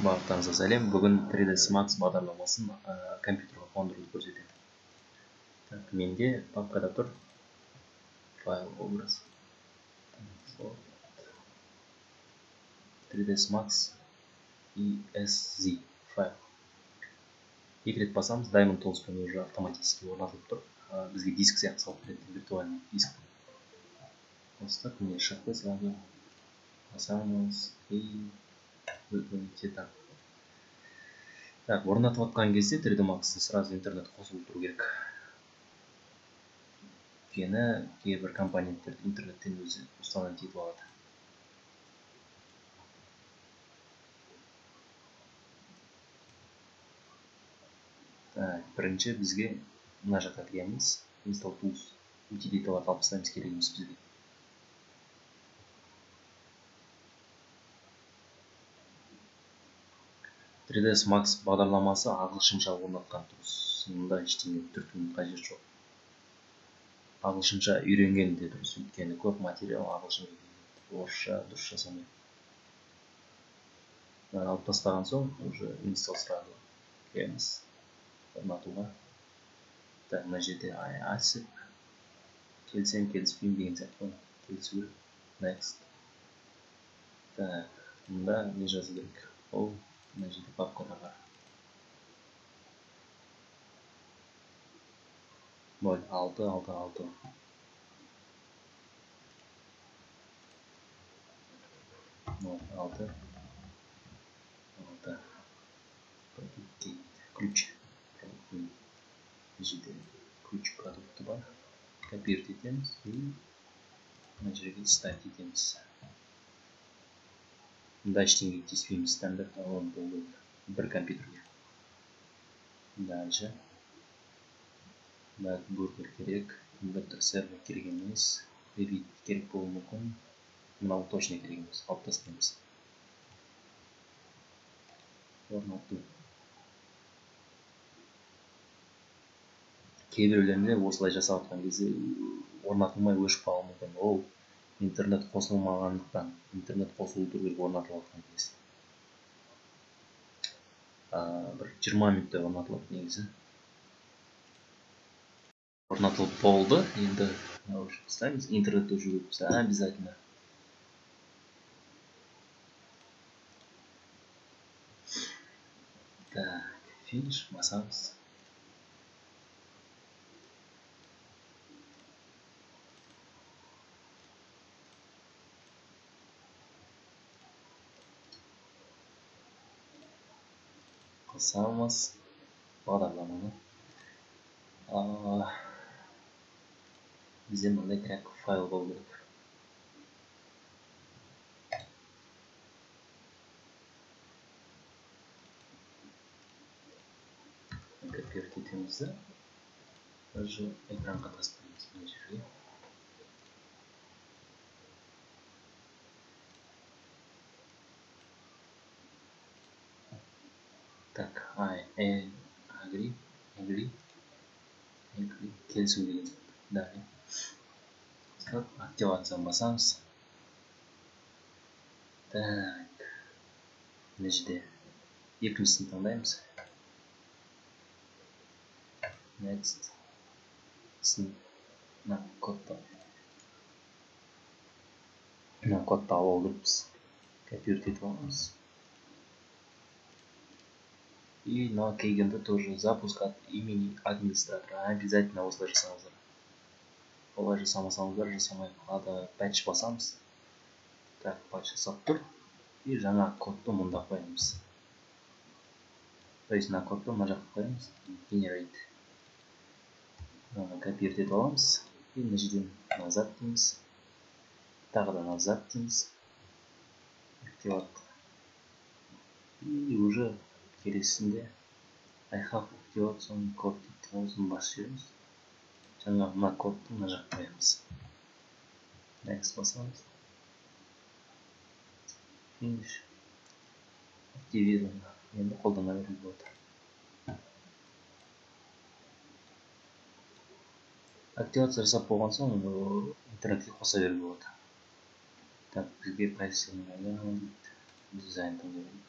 Барлықтарыңызға сәлем. Бүгін 3ds Max бағдарламасын компьютерге қондыруды көрсетемін. Так, менде папкада тұр файл образ. 3ds Max ESZ файл. Екі рет басамыз, Diamond Toolspен уже автоматически орнатылып тұр. Бізге диск сияқты салып береді, виртуальный диск. Қостық, міне шықты сразу. Басамыз и выполните так. Так, орнатып отқан кезде 3D Max'ты сразу интернет қосылып тұру керек. Өйткені кейбір компоненттер интернеттен өзі установить етіп алады. Так, бірінші бізге мына жаққа кіреміз. Install Tools утилиталарды алып тастаймыз керек емес бізге. .3ds Max бағдарламасы ағылшынша орнатқан дұрыс. Мұнда ештеңе түртудің қажеті жоқ. Ағылшынша үйренген де дұрыс, өйткені көп материал ағылшын, орысша дұрыс жасамайды. Алып тастаған соң уже install сразу кіреміз орнатуға. Так, мына жерде асып келсем келіспеймін деген сияқты келісу. Next. Так, мұнда не жазу керек? Ол мына жерде папкада бар. Бол 666. Ключ. Ключ продукты бар. Копировать етеміз и мына жерге ставить етеміз. Мұнда ештеңе тиіспейміз, стандарт алып болды бір компьютерге. Дальше. Бургер керек, конвертер сервер керек емес, ревит керек болуы мүмкін. Мынау точно керек емес, алып тастаймыз. Орнату. Кейбіреулерінде осылай жасап отқан кезде орнатылмай өшіп қалуы мүмкін. Ол интернет қосылмағандықтан, интернет қосылу керек орнатылып отқан кезде. Бір 20 минутта орнатылады негізі. Орнатылып болды. Енді ставимыз, интернетте жүріп обязательно. Так, финиш басамыз. Қосамыз бағдарламаны. Бізде мындай трек файл болу керек. Копировать етеміз. Уже экранға тастаймыз мына жерге. Так, agree, келісу деген. Далее. Активацияны басамыз. Так, мына жерде екіншісін таңдаймыз. Next. Мына кодты алып отырмыз. Копировать етіп аламыз. И мына келгенде тоже запуск от имени администратора. Обязательно осылай жасаңыздар. Олай жасамасаңыздар жасамай қалады. Patch басамыз. Так, patch жасап тұр. И жаңа кодты мұнда қоямыз. То есть мына кодты мына жаққа қоямыз. Generate. Копировать етіп аламыз. И мына жерден назад дейміз. Тағы да назад дейміз. Активат. И уже келесінде I have activation code дейді. Осын басып жібереміз. Жаңа мына кодты мына жаққа қоямыз. Next басамыз. Finish. Активировано. Енді қолдана беруге болады. Активация жасап болған соң интернетке қоса беруге болады. Так, бізге қайсысын дизайн таңдау керек.